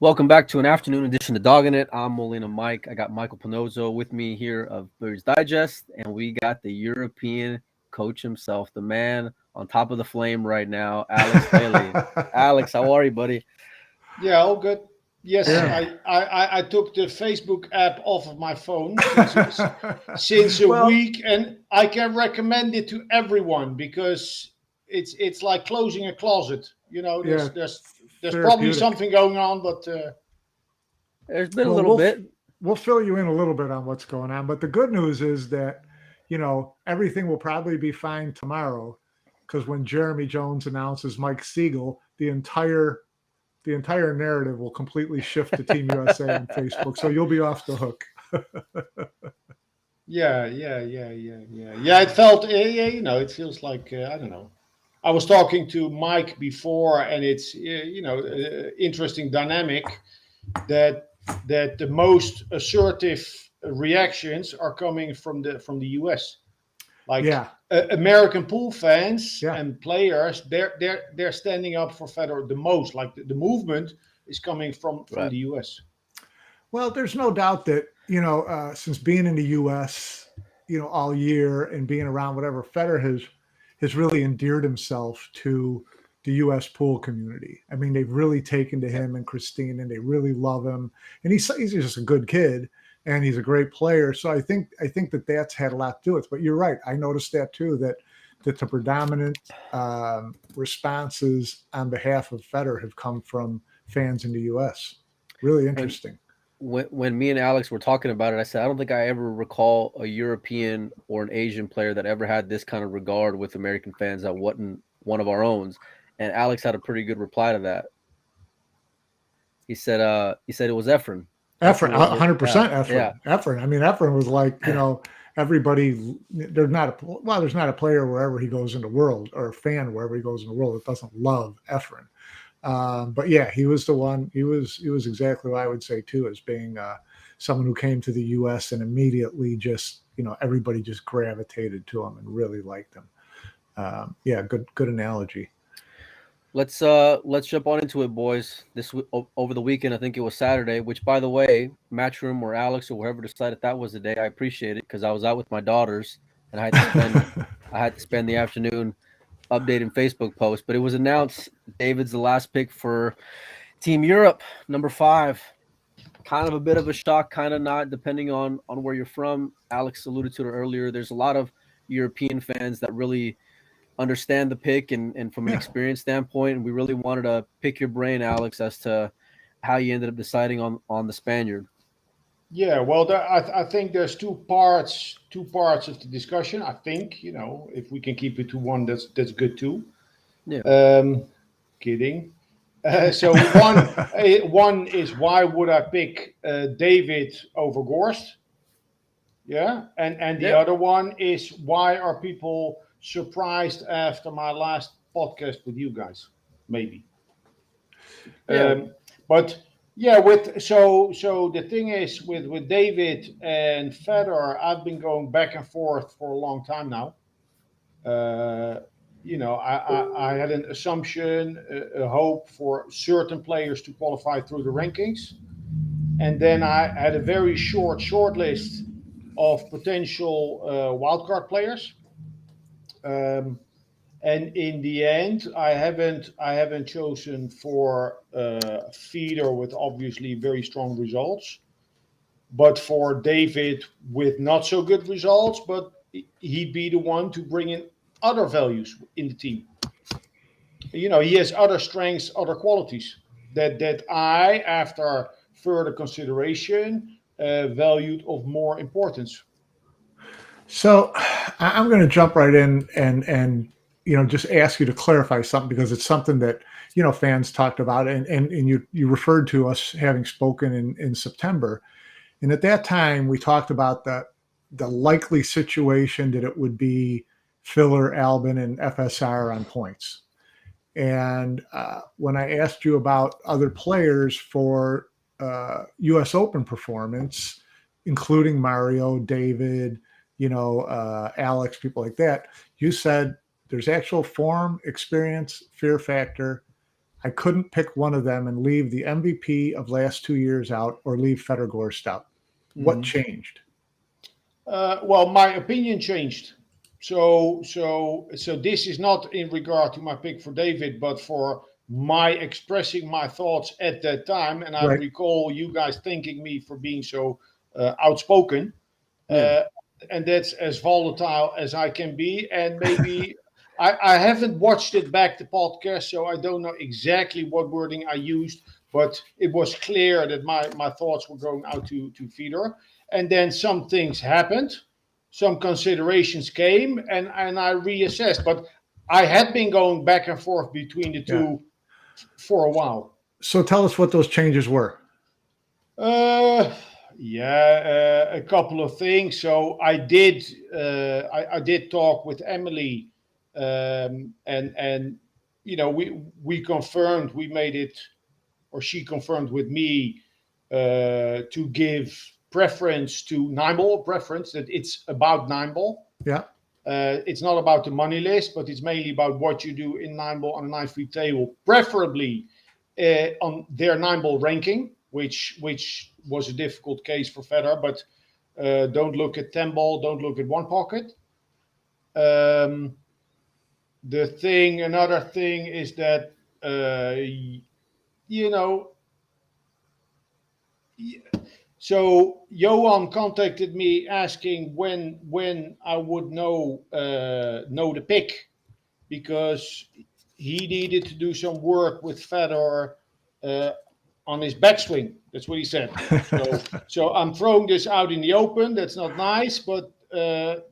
Welcome back to an afternoon edition of Doggin It. I'm Molina Mike. I got Michael Panozzo with me here of Birds Digest, and we got the European coach himself, the man on top of the flame right now, Alex Lely. Alex, how are you, buddy? Yeah, all good. Yes, Yeah. I took the Facebook app off of my phone since a Well, week, and I can recommend it to everyone because it's like closing a closet. You know, yeah, there's probably therapeutic. something going on, but There's been a Well, little bit. we'll fill you in a little bit on what's going on, but the good news is that everything will probably be fine tomorrow, because when Jeremy Jones announces Mike Siegel, the entire narrative will completely shift to Team USA on Facebook. So you'll be off the hook. yeah. It felt, it feels like I don't know. I was talking to Mike before, and it's interesting dynamic that the most assertive reactions are coming from the US. Like Yeah, American pool fans yeah. and players, they're standing up for Federer the most. Like the movement is coming from Right. the US. Well, there's no doubt that, since being in the U.S., all year and being around whatever, Federer has really endeared himself to the U.S. pool community. I mean, they've really taken to Yeah. him and Christine, and they really love him. And he's just a good kid, and he's a great player. So I think that that's had a lot to do with it. But you're right. I noticed that too. That the predominant responses on behalf of Federer have come from fans in the U.S. Really When interesting. when me and Alex were talking about it, I said I don't think I ever recall a European or an Asian player that ever had this kind of regard with American fans that wasn't one of our own. And Alex had a pretty good reply to that. He said it was Efren. Efren Efren, was it? Yeah, 100% yeah, Efren. I mean, Efren was like, everybody. There's not a player wherever he goes in the world, or a fan wherever he goes in the world, that doesn't love Efren. But yeah, he was the one. He was exactly what I would say too, as being someone who came to the U.S. and immediately just, everybody just gravitated to him and really liked him. Yeah, good analogy. let's jump on into it, boys. Over the weekend, I think it was Saturday. Which, by the way, Matchroom or Alex or whoever decided that was the day, I appreciate it because I was out with my daughters and I had to spend the afternoon updating Facebook posts. But it was announced David's the last pick for Team Europe, number 5. Kind of a bit of a shock, kind of not, depending on where you're from. Alex alluded to it earlier. There's a lot of European fans that really understand the pick and from an Yeah. experience standpoint. And we really wanted to pick your brain, Alex, as to how you ended up deciding on the Spaniard. Yeah, well, I think there's two parts of the discussion. I think if we can keep it to one, that's good too. Yeah. Um, Kidding. So one is, why would I pick David over Gorst? Yeah, and the Yeah. other one is, why are people surprised after my last podcast with you guys? Maybe. Yeah. But yeah, so the thing is, with David and Federer, I've been going back and forth for a long time now. Uh, I had an assumption, a hope for certain players to qualify through the rankings, and then I had a very short list of potential wildcard players. Um, and in the end, I haven't chosen for a feeder with obviously very strong results, but for David with not so good results, but he'd be the one to bring in other values in the team. He has other strengths, other qualities that I, after further consideration, valued of more importance. So I'm going to jump right in and just ask you to clarify something, because it's something that fans talked about, and you referred to us having spoken in September, and at that time we talked about the likely situation that it would be Filler, Albin, and FSR on points. And when I asked you about other players for U.S. Open performance, including Mario, David, Alex, people like that, you said there's actual form, experience, fear factor, I couldn't pick one of them and leave the MVP of last 2 years out or leave Federer Gorst out. What changed? Well, my opinion changed. So this is not in regard to my pick for David, but for my expressing my thoughts at that time. And I Right. recall you guys thanking me for being so outspoken. And that's as volatile as I can be. And maybe I haven't watched it back, the podcast, so I don't know exactly what wording I used, but it was clear that my thoughts were going out to Federer. And then some things happened, some considerations came, and I reassessed. But I had been going back and forth between the two for a while. So tell us what those changes were. A couple of things. So I did talk with Emily, and we confirmed, we made it, or she confirmed with me to give preference to 9-ball, preference that it's about 9-ball. Yeah. It's not about the money list, but it's mainly about what you do in 9-ball on a 9-free table, preferably on their 9-ball ranking, which was a difficult case for Federer, but don't look at 10-ball, don't look at one pocket. Another thing is that, so Johan contacted me asking when I would know the pick, because he needed to do some work with Federer on his backswing. That's what he said. So I'm throwing this out in the open. That's not nice, but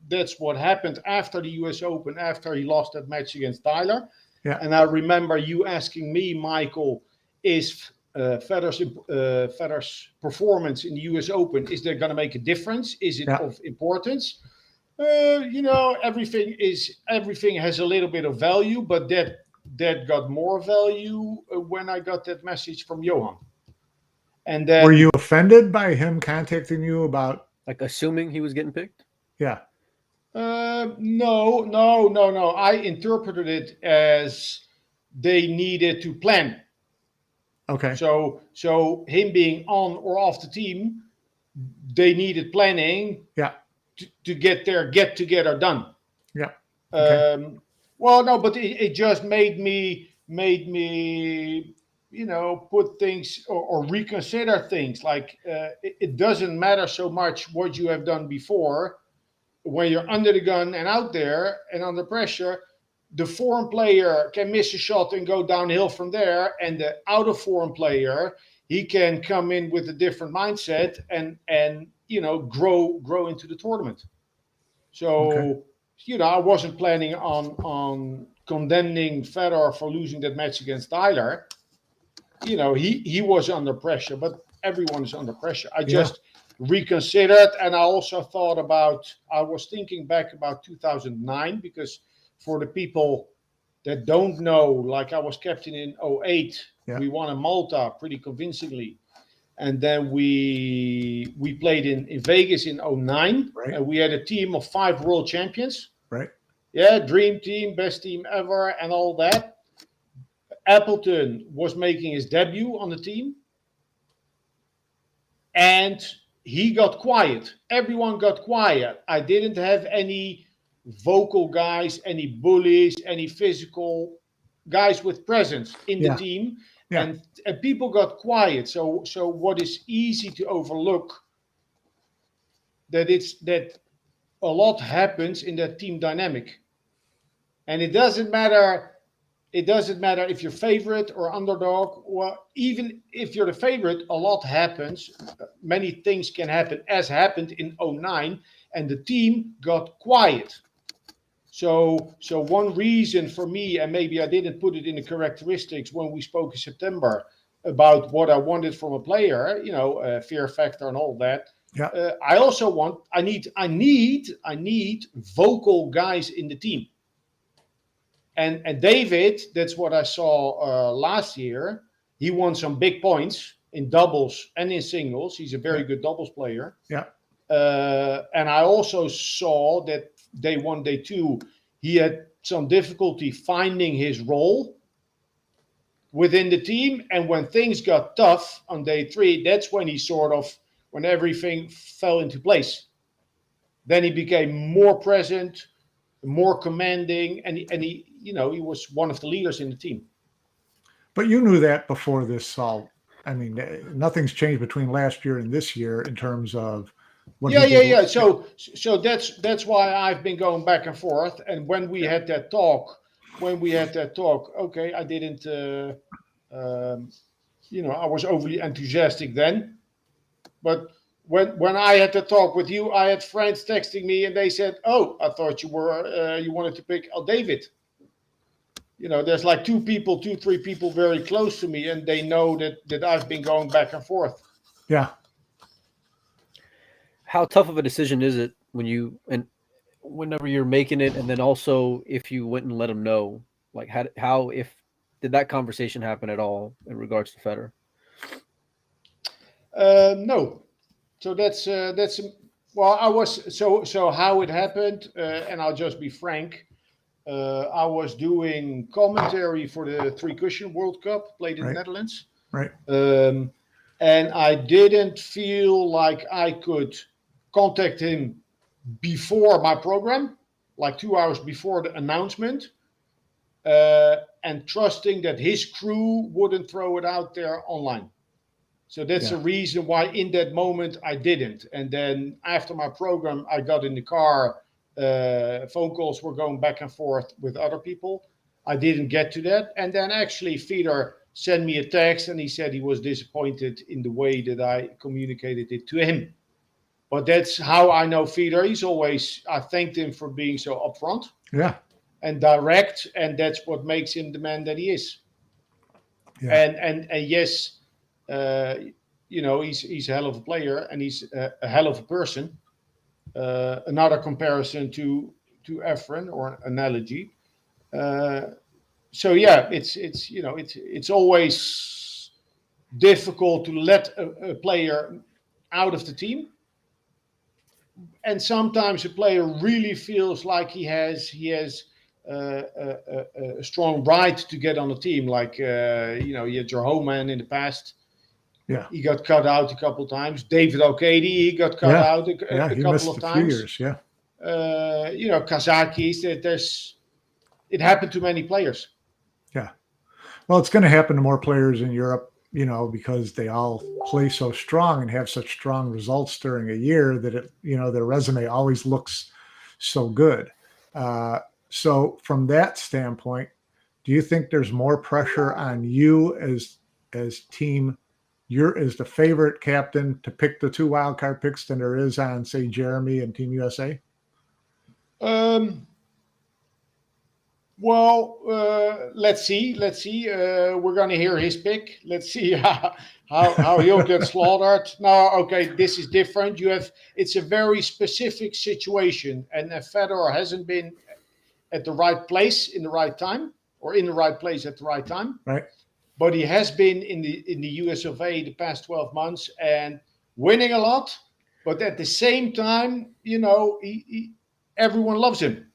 that's what happened after the US Open, after he lost that match against Tyler. Yeah. And I remember you asking me, Michael, is Federer's performance in the US Open, is that going to make a difference? Is it of importance? Everything has a little bit of value, but that got more value when I got that message from Johan. And then, were you offended by him contacting you about, like, assuming he was getting picked? Yeah. No. I interpreted it as they needed to plan. Okay. So him being on or off the team, they needed planning. Yeah. To get their get together done. Yeah. Okay. Well, no, but it just made me put things or reconsider things. Like it doesn't matter so much what you have done before. When you're under the gun and out there and under pressure, the form player can miss a shot and go downhill from there, and the out of form player, he can come in with a different mindset and grow into the tournament. So I wasn't planning on condemning Federer for losing that match against Tyler. He was under pressure, but everyone is under pressure. I just reconsidered, and I also thought I was thinking back about 2009, because for the people that don't know, like, I was captain in 2008. We won in Malta pretty convincingly. And then we played in Vegas in 2009. Right. And we had a team of 5 world champions. Right. Yeah, dream team, best team ever, and all that. Appleton was making his debut on the team. And he got quiet. Everyone got quiet. I didn't have any vocal guys, any bullies, any physical guys with presence in the team. Yeah. And people got quiet. So what is easy to overlook, that a lot happens in that team dynamic. And it doesn't matter if you're favorite or underdog. Well, even if you're the favorite, a lot happens. Many things can happen, as happened in 2009, and the team got quiet. So one reason for me, and maybe I didn't put it in the characteristics when we spoke in September about what I wanted from a player, fear factor and all that. Yeah. I need vocal guys in the team. And David, that's what I saw last year. He won some big points in doubles and in singles. He's a very good doubles player. Yeah. And I also saw that day 1, day 2, he had some difficulty finding his role within the team. And when things got tough on day 3, that's when when everything fell into place. Then he became more present, more commanding, and he he was one of the leaders in the team. But you knew that before this all. I mean, nothing's changed between last year and this year in terms of what he did. Yeah. So that's why I've been going back and forth. And when we had that talk, okay, I didn't, I was overly enthusiastic then. But when I had the talk with you, I had friends texting me and they said, "Oh, I thought you wanted to pick David." There's like 3 people very close to me, and they know that I've been going back and forth. Yeah. How tough of a decision is it whenever you're making it, and then also if you went and let them know, like if did that conversation happen at all in regards to Federer? No. So that's well, I was so how it happened, and I'll just be frank. I was doing commentary for the 3-cushion World Cup played in the Netherlands. Right. And I didn't feel like I could contact him before my program, like 2 hours before the announcement, and trusting that his crew wouldn't throw it out there online. So that's the reason why in that moment I didn't. And then after my program, I got in the car. Phone calls were going back and forth with other people. I didn't get to that. And then actually Federer sent me a text and he said he was disappointed in the way that I communicated it to him. But that's how I know Federer. I thanked him for being so upfront and direct. And that's what makes him the man that he is. Yeah. And yes, he's a hell of a player and he's a hell of a person. Another comparison to Efren or an analogy. So yeah, it's always difficult to let a player out of the team, and sometimes a player really feels like he has a strong right to get on the team. Like you had your home man in the past. Yeah, he got cut out a couple of times. David O'Kady, he got cut out a couple of times. Few years, yeah. Kazakis. It happened to many players. Yeah, well, it's going to happen to more players in Europe, because they all play so strong and have such strong results during a year that their resume always looks so good. So from that standpoint, do you think there's more pressure on you as team? You're as the favorite captain to pick the 2 wildcard picks than there is on, say, Jeremy and Team USA? Well, let's see. We're going to hear his pick. Let's see how he'll get slaughtered. No, okay, this is different. It's a very specific situation, and Federer hasn't been at the right place in the right time, or in the right place at the right time. Right. But he has been in the US of A the past 12 months and winning a lot. But at the same time, everyone loves him.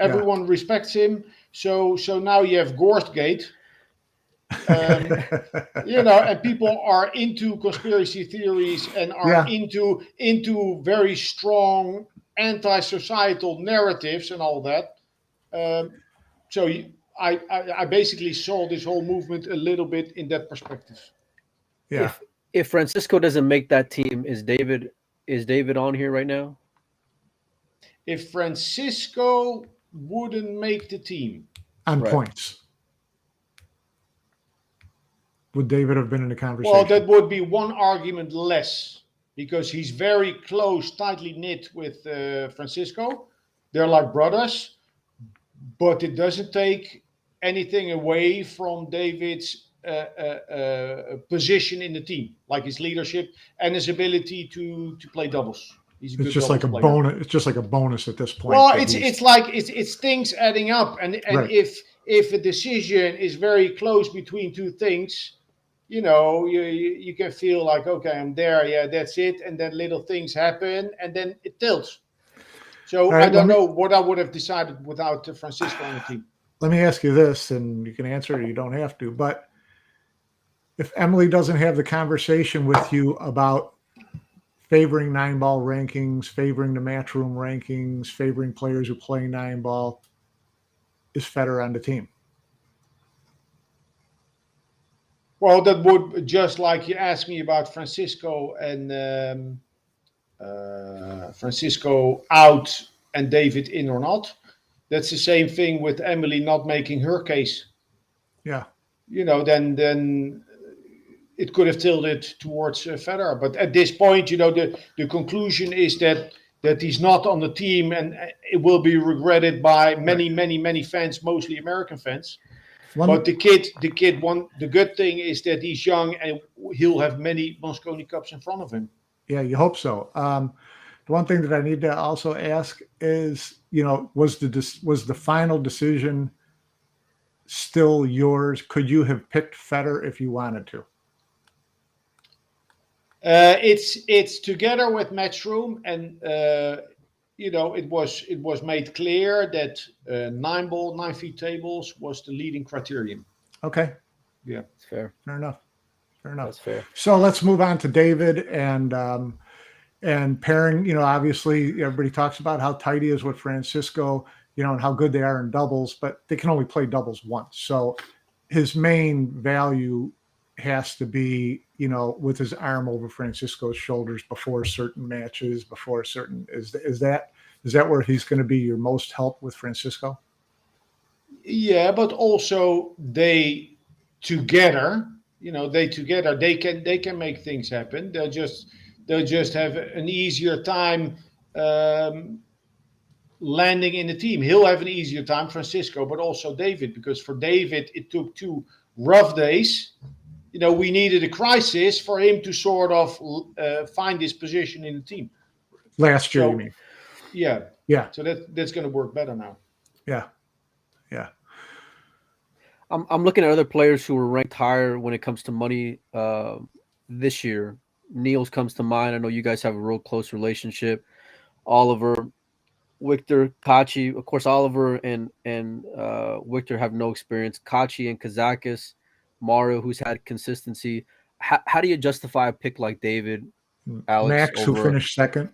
Everyone respects him. So now you have Gorstgate. And people are into conspiracy theories and are into very strong anti-societal narratives and all that. I basically saw this whole movement a little bit in that perspective. Yeah. If Francisco doesn't make that team, is David on here right now? If Francisco wouldn't make the team on points, would David have been in the conversation? Well, that would be one argument less because he's very close, tightly knit with Francisco. They're like brothers, but it doesn't take anything away from David's position in the team, like his leadership and his ability to play doubles. It's just like a bonus. It's just like a bonus at this point. Well, it's things adding up, and if a decision is very close between two things, you can feel like, okay, I'm there, yeah, that's it, and then little things happen, and then it tilts. So I don't know what I would have decided without Francisco on the team. Let me ask you this, and you can answer it or you don't have to, but if Emily doesn't have the conversation with you about favoring 9-ball rankings, favoring the matchroom rankings, favoring players who play 9-ball, is Federer on the team? Well, that would, just like you asked me about Francisco and Francisco out and David in or not. That's the same thing with Emily not making her case. Yeah. Then it could have tilted towards Federer. But at this point, the conclusion is that he's not on the team, and it will be regretted by many fans, mostly American fans. But the good thing is that he's young and he'll have many Mosconi Cups in front of him. Yeah, you hope so. The one thing that I need to also ask is, was the final decision still yours? Could you have picked Federer if you wanted to? It's together with Matchroom, and it was made clear that 9-ball, 9 feet tables was the leading criterion. Okay. Yeah, It's fair. Fair enough. That's fair. So let's move on to David and pairing. Obviously everybody talks about how tight he is with Francisco, and how good they are in doubles, but they can only play doubles once. So his main value has to be, with his arm over Francisco's shoulders before certain matches, is that where he's going to be your most help with Francisco? Yeah, but also they together, they can make things happen. They'll just have an easier time landing in the team. He'll have an easier time, Francisco, but also David, because for David it took 2 rough days. We needed a crisis for him to sort of find his position in the team. Last year, you mean? Yeah. Yeah. So that's going to work better now. Yeah. Yeah. I'm looking at other players who were ranked higher when it comes to money this year. Niels comes to mind. I know you guys have a real close relationship. Oliver, Victor, Kachi. Of course, Oliver and Victor have no experience. Kachi and Kazakis, Mario, who's had consistency. How do you justify a pick like David, Alex, Max, who finished second?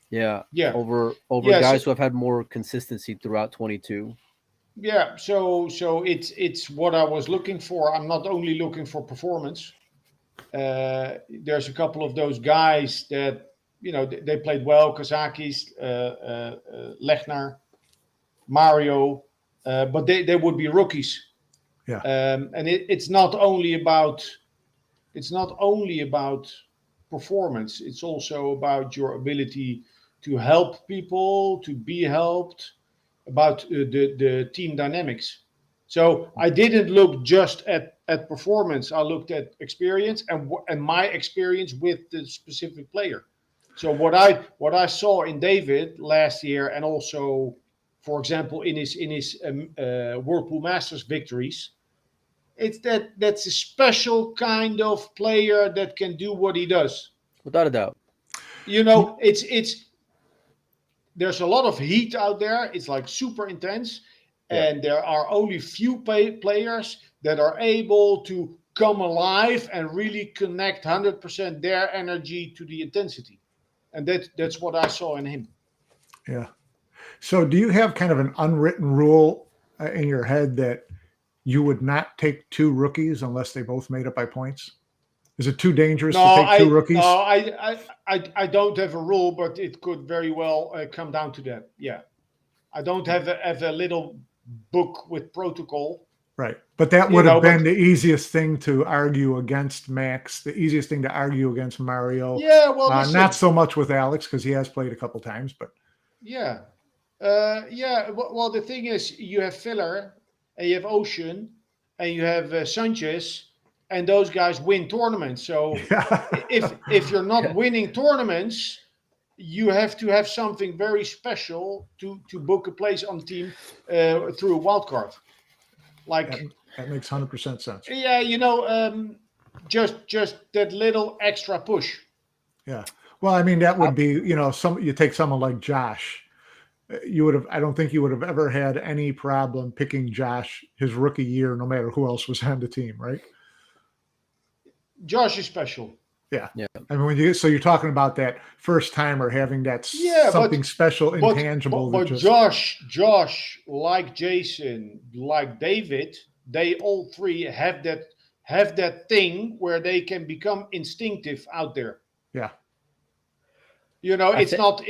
Yeah. Over Yeah, guys who have had more consistency throughout 22. Yeah, so it's what I was looking for. I'm not only looking for performance. There's a couple of those guys that they played well: Kazakis, Lechner, Mario, but they would be rookies. Yeah, and it's not only about performance. It's also about your ability to help people, to be helped, about the team dynamics. So I didn't look just at performance. I looked at experience and my experience with the specific player. So what I saw in David last year, and also, for example, in his Whirlpool Masters victories, it's that's a special kind of player that can do what he does. Without a doubt. It's there's a lot of heat out there. It's like super intense. Yeah. And there are only few players that are able to come alive and really connect 100% their energy to the intensity. And that's what I saw in him. Yeah. So do you have kind of an unwritten rule in your head that you would not take 2 rookies unless they both made it by points? Is it too dangerous to take 2 rookies? No, I don't have a rule, but it could very well come down to that. Yeah. I don't have a little book with protocol. Right. But that would have been the easiest thing to argue against Max, the easiest thing to argue against Mario. Yeah, well, not so much with Alex because he has played a couple times, but yeah. Well, the thing is, you have Filler and you have Ocean and you have Sanchez, and those guys win tournaments. So if you're not winning tournaments, you have to have something very special to book a place on the team through a wildcard. Like that makes 100% sense. Yeah, just that little extra push. Yeah. Well, I mean, that would be, you take someone like Josh. I don't think you would have ever had any problem picking Josh his rookie year, no matter who else was on the team, right? Josh is special. Yeah. Yeah. I mean, you're talking about that first timer having that something special, intangible. But Josh, like Jason, like David, they all three have that thing where they can become instinctive out there. Yeah. You know, it's not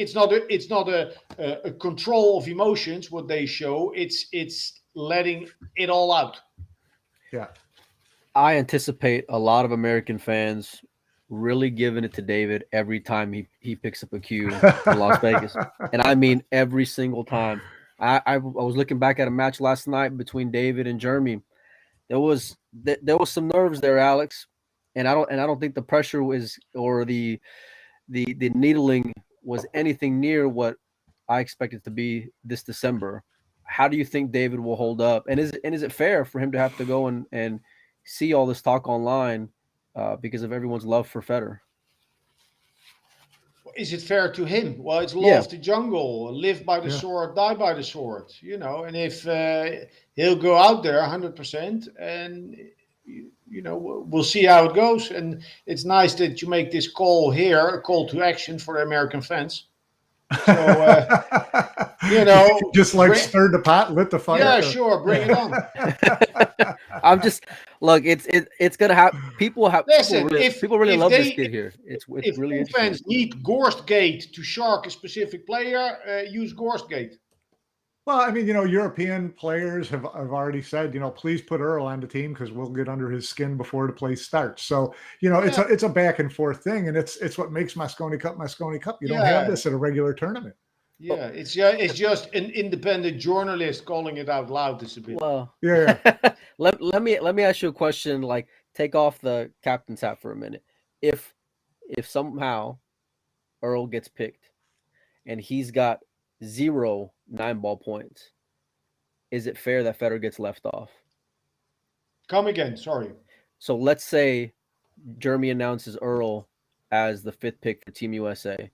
a control of emotions what they show. It's letting it all out. Yeah. I anticipate a lot of American fans really giving it to David every time he picks up a cue in Las Vegas. And I mean every single time. I was looking back at a match last night between David and Jeremy. There was some nerves there, Alex. And I don't think the pressure was or the needling was anything near what I expected to be this December. How do you think David will hold up? And is it fair for him to have to go and see all this talk online because of everyone's love for Federer? Is it fair to him? Well, it's law of the jungle. Live by the sword, die by the sword. You know, and if he'll go out there 100%, and you know, we'll see how it goes. And it's nice that you make this call here, a call to action for the American fans. So, you know, just like stirred the pot, lit the fire. Yeah, sure, bring it on. I'm just look. It's gonna have people have. Listen, people really love this kid here. It's if really interesting. Fans need Gorstgate to shark a specific player, use Gorstgate. Well, I mean, you know, European players have already said, you know, please put Earl on the team because we'll get under his skin before the play starts. So, you know, it's a back and forth thing, and it's what makes Mosconi Cup. You don't have this at a regular tournament. Yeah, it's just an independent journalist calling it out loud. This a bit. Well, yeah. let me ask you a question. Like, take off the captain's hat for a minute. If somehow Earl gets picked and he's got 0 9-ball points, is it fair that Federer gets left off? Come again, sorry. So let's say Jeremy announces Earl as the 5th pick for Team USA,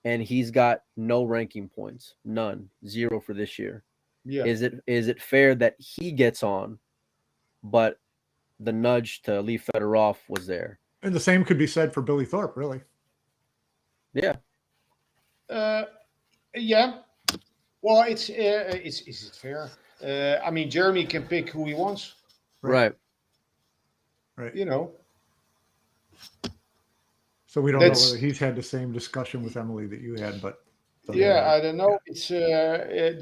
and he's got no ranking points, none, 0 for this year. Yeah. Is it fair that he gets on, but the nudge to leave Federer off was there? And the same could be said for Billy Thorpe, really. Yeah. Yeah. Well, is it fair? I mean, Jeremy can pick who he wants. Right. You know. So we don't know whether he's had the same discussion with Emily that you had, but yeah, I don't know. It's the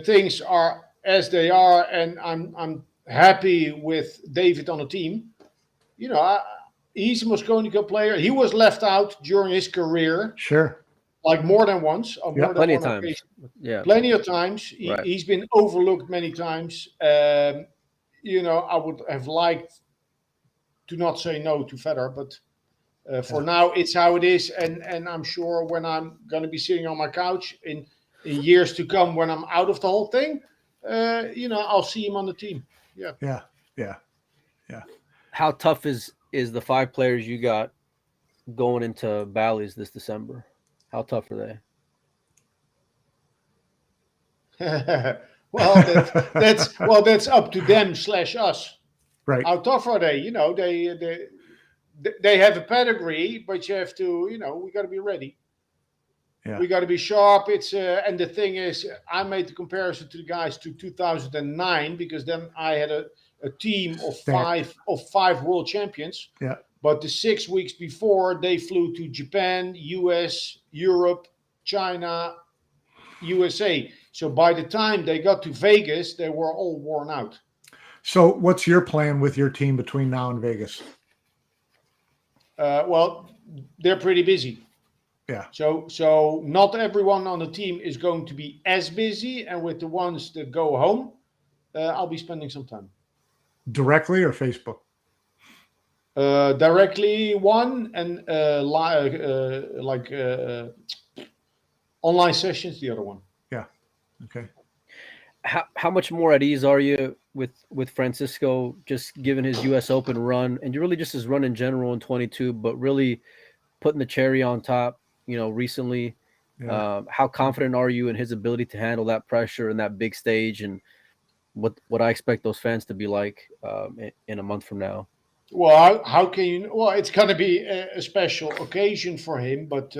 things are as they are, and I'm happy with David on the team. You know, he's a Mosconi Cup player. He was left out during his career. Sure. Like more than once. Plenty of times. Yeah. Plenty of times. He's been overlooked many times. You know, I would have liked to not say no to Federer, but for now, it's how it is. And I'm sure when I'm going to be sitting on my couch in years to come, when I'm out of the whole thing, you know, I'll see him on the team. Yeah. How tough is the 5 players you got going into Bally's this December? How tough are they? well, that's up to them / us. Right. How tough are they? You know, they have a pedigree, but you have to, you know, we got to be ready. Yeah. We got to be sharp. It's and the thing is, I made the comparison to the guys to 2009 because then I had a team of five world champions. Yeah. But the 6 weeks before, they flew to Japan, US, Europe, China, USA. So by the time they got to Vegas, they were all worn out. So what's your plan with your team between now and Vegas? Well, they're pretty busy. Yeah. So not everyone on the team is going to be as busy. And with the ones that go home, I'll be spending some time. Directly or Facebook? Directly one, and online sessions the other one. Yeah. Okay. How much more at ease are you with Francisco, just given his U.S. Open run and really just his run in general in 22, but really putting the cherry on top, you know, recently? Yeah. How confident are you in his ability to handle that pressure and that big stage, and what I expect those fans to be like in a month from now? Well, how can you? Well, it's going to be a special occasion for him, but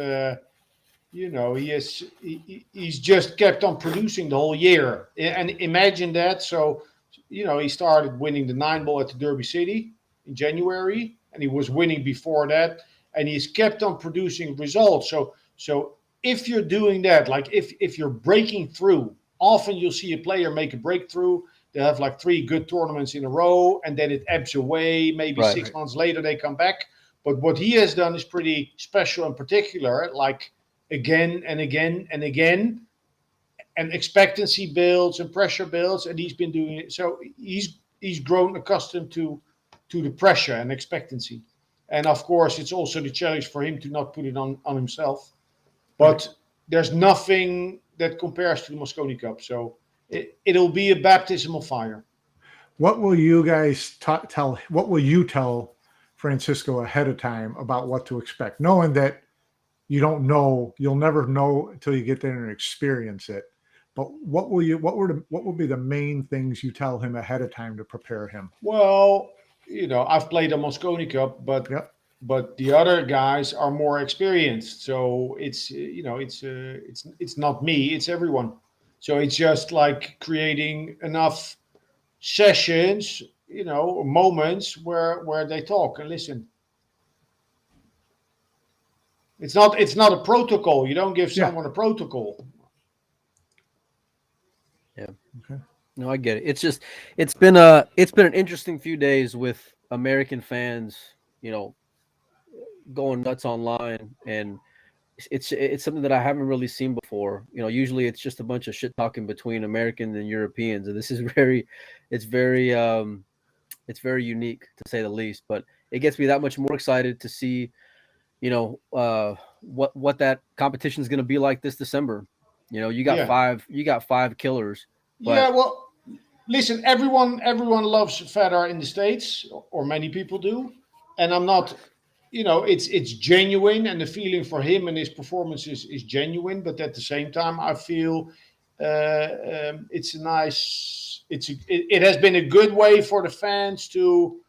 he's just kept on producing the whole year, and imagine that. So, he started winning the 9 ball at the Derby City in January, and he was winning before that, and he's kept on producing results. So if you're doing that, like if you're breaking through, often you'll see a player make a breakthrough. They have like 3 good tournaments in a row, and then it ebbs away. Maybe Right. 6 months later they come back. But what he has done is pretty special and particular. Like again and again and again, and expectancy builds and pressure builds, and he's been doing it. So he's grown accustomed to the pressure and expectancy, and of course it's also the challenge for him to not put it on himself. But there's nothing that compares to the Mosconi Cup, so it'll be a baptism of fire. What will you guys tell? What will you tell Francisco ahead of time about what to expect, knowing that you don't know, you'll never know until you get there and experience it. But what will be the main things you tell him ahead of time to prepare him? Well, I've played a Mosconi Cup, but Yep. but the other guys are more experienced. So it's not me, it's everyone. So it's just like creating enough sessions, moments where they talk and listen. It's not a protocol. You don't give Yeah. someone a protocol. Yeah. Okay. No, I get it. It's been an interesting few days with American fans, going nuts online, and it's something that I haven't really seen before. Usually it's just a bunch of shit talking between Americans and Europeans, and this is it's very it's very unique to say the least. But it gets me that much more excited to see, what that competition is going to be like this December. You got Yeah. five killers, Yeah, but well, listen, everyone loves Federer in the States, or many people do. And I'm not, it's genuine, and the feeling for him and his performance is genuine. But at the same time, I feel it's a nice, it has been a good way for the fans to,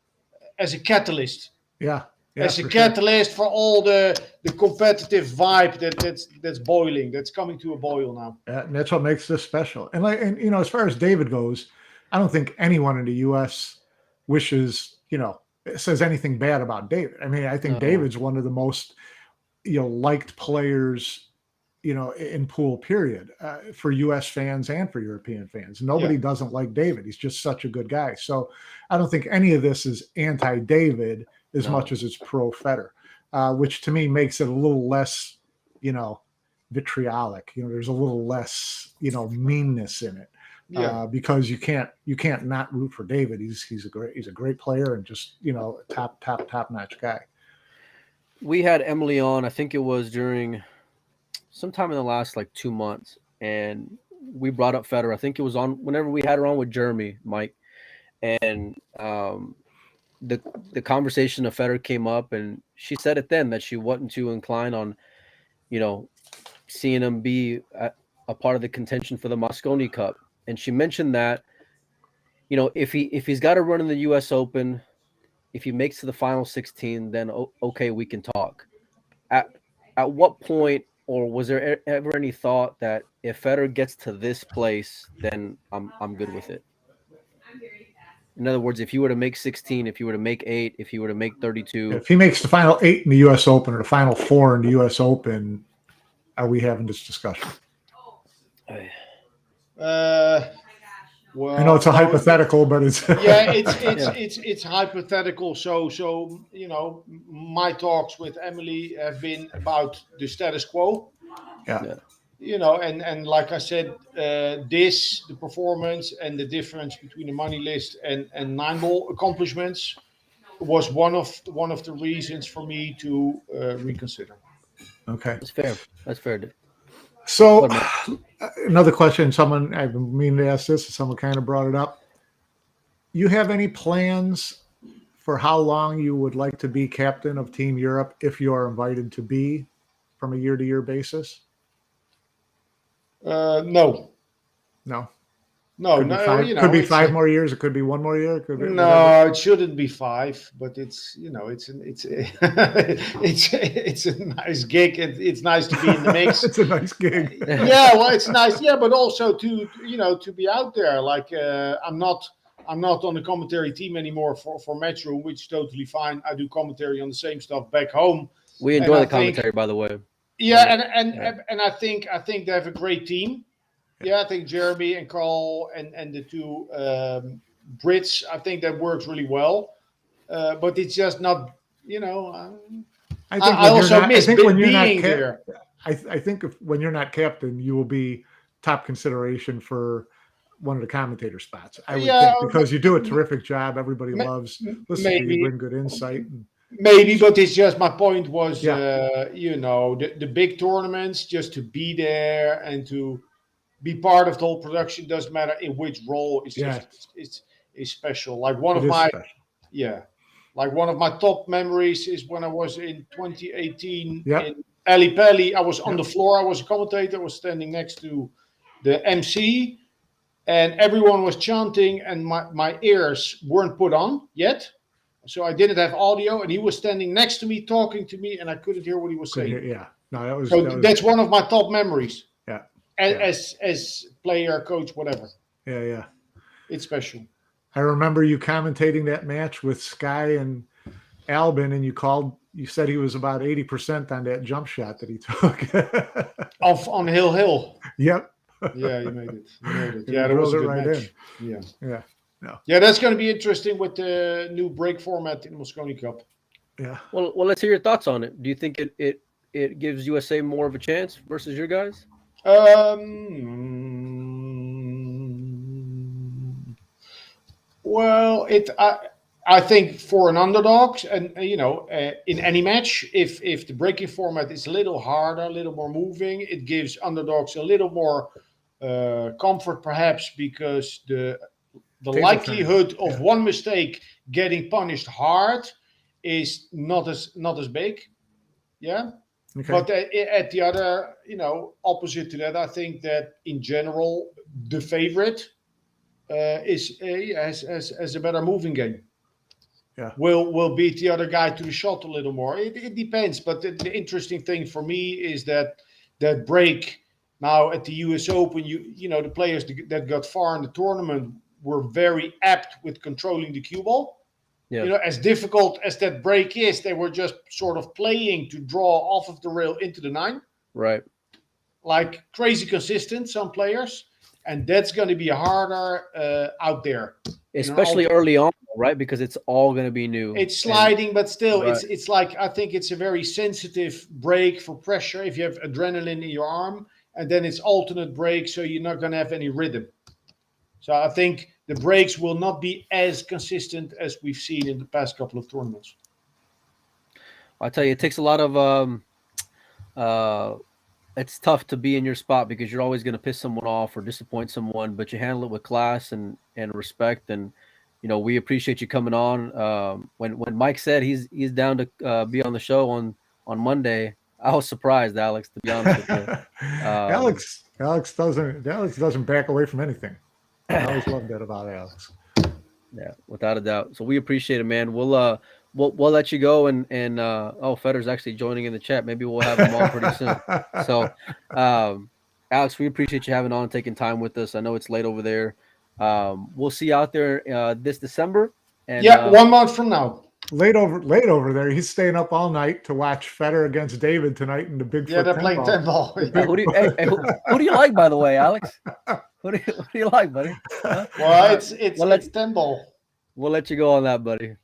as a catalyst, Yeah. Yeah. as a For sure. catalyst for all the competitive vibe that's boiling, that's coming to a boil now. Yeah, and that's what makes this special. And as far as David goes, I don't think anyone in the U.S. wishes, says anything bad about David. I mean, I think No. David's one of the most, liked players, in pool period, for U.S. fans and for European fans. Nobody Yeah. doesn't like David. He's just such a good guy. So I don't think any of this is anti-David as No. much as it's pro-Federer, which to me makes it a little less, vitriolic. There's a little less, meanness in it. Yeah. Because you can't not root for David. He's a great player and just top notch guy. We had Emily on, I think it was during sometime in the last like 2 months, and we brought up Federer. I think it was on whenever we had her on with Jeremy, Mike, and the conversation of Federer came up, and she said it then that she wasn't too inclined on, seeing him be a part of the contention for the Mosconi Cup, and she mentioned that, if he's got to run in the U.S. Open, if he makes to the final 16, then okay, we can talk. At what point, or was there ever any thought that if Federer gets to this place, then I'm good with it? In other words, if you were to make 16, if you were to make 8, if you were to make 32, If he makes the final 8 in the U.S. Open or the final 4 in the U.S. Open, are we having this discussion? Well, I know it's a no, hypothetical, but it's yeah, it's hypothetical. So my talks with Emily have been about the status quo. yeah. And like I said, the performance and the difference between the money list and 9 ball accomplishments was one of the reasons for me to reconsider. Okay. that's fair. That's fair. So Go ahead, another question, someone I've been meaning to ask this, someone kind of brought it up. You have any plans for how long you would like to be captain of Team Europe if you are invited to be from a year-to-year basis? No, No. No, Could be no, five, you know, could be it's 5 more years. It could be 1 more year. It could be whatever. no, it shouldn't be 5, but it's it's a nice gig, and it's nice to be in the mix. It's a nice gig. Yeah, well, it's nice. Yeah, but also to to be out there. Like I'm not on the commentary team anymore for Matchroom, which is totally fine. I do commentary on the same stuff back home. We enjoy the commentary, by the way. Yeah, and I think they have a great team. Yeah, I think Jeremy and Carl and the two Brits, I think that works really well. But it's just not, I also miss being there. I think when you're not captain, you will be top consideration for one of the commentator spots. I would think, because you do a terrific job. Everybody loves listening to you, bring good insight. Maybe, but it's just my point was, the big tournaments, just to be there and to be part of the whole production, doesn't matter in which role. It's just it's special. Like one of my top memories is when I was in 2018 in Ali Pali. I was on the floor. I was a commentator. I was standing next to the MC, and everyone was chanting, and my ears weren't put on yet. So I didn't have audio, and he was standing next to me, talking to me, and I couldn't hear what he was saying. That's one of my top memories. Yeah. As player, coach, whatever. Yeah. It's special. I remember you commentating that match with Sky and Albin, and you said he was about 80% on that jump shot that he took. On Hill. Yep. Yeah, you made it. Yeah, that was a good match. Yeah. No. Yeah, that's going to be interesting with the new break format in Mosconi Cup. Yeah. Well, let's hear your thoughts on it. Do you think it gives USA more of a chance versus your guys? Well, I think for an underdog, and in any match, if the breaking format is a little harder, a little more moving, it gives underdogs a little more comfort, perhaps, because the likelihood of one mistake getting punished hard is not as big. Yeah. Okay. But at the other, opposite to that, I think that in general, the favorite has a better moving game. Yeah. Will beat the other guy to the shot a little more. It depends. But the interesting thing for me is that break now at the US Open, the players that got far in the tournament were very apt with controlling the cue ball. Yeah. As difficult as that break is, they were just sort of playing to draw off of the rail into the 9. Right. Like crazy consistent, some players. And that's going to be harder out there. Especially early on, right? Because it's all going to be new. It's sliding, but still, right. It's like, I think it's a very sensitive break for pressure if you have adrenaline in your arm. And then it's alternate break, so you're not going to have any rhythm. So I think the breaks will not be as consistent as we've seen in the past couple of tournaments. I tell you, it takes a lot of it's tough to be in your spot because you're always going to piss someone off or disappoint someone, but you handle it with class and respect. And we appreciate you coming on. When Mike said he's down to be on the show on Monday, I was surprised, Alex, to be honest with you. Alex doesn't back away from anything. I always love that about Alex. Yeah, without a doubt. So we appreciate it, man. We'll let you go, and Feder's actually joining in the chat. Maybe we'll have him on pretty soon. So, Alex, we appreciate you having on, taking time with us. I know it's late over there. We'll see you out there this December. And, 1 month from now. Late over there. He's staying up all night to watch Federer against David tonight in the Bigfoot. Yeah, they're playing 10 ball. Yeah. Who do you like, by the way, Alex? What do you like, buddy? Huh? Well, it's 10 ball. We'll let you go on that, buddy.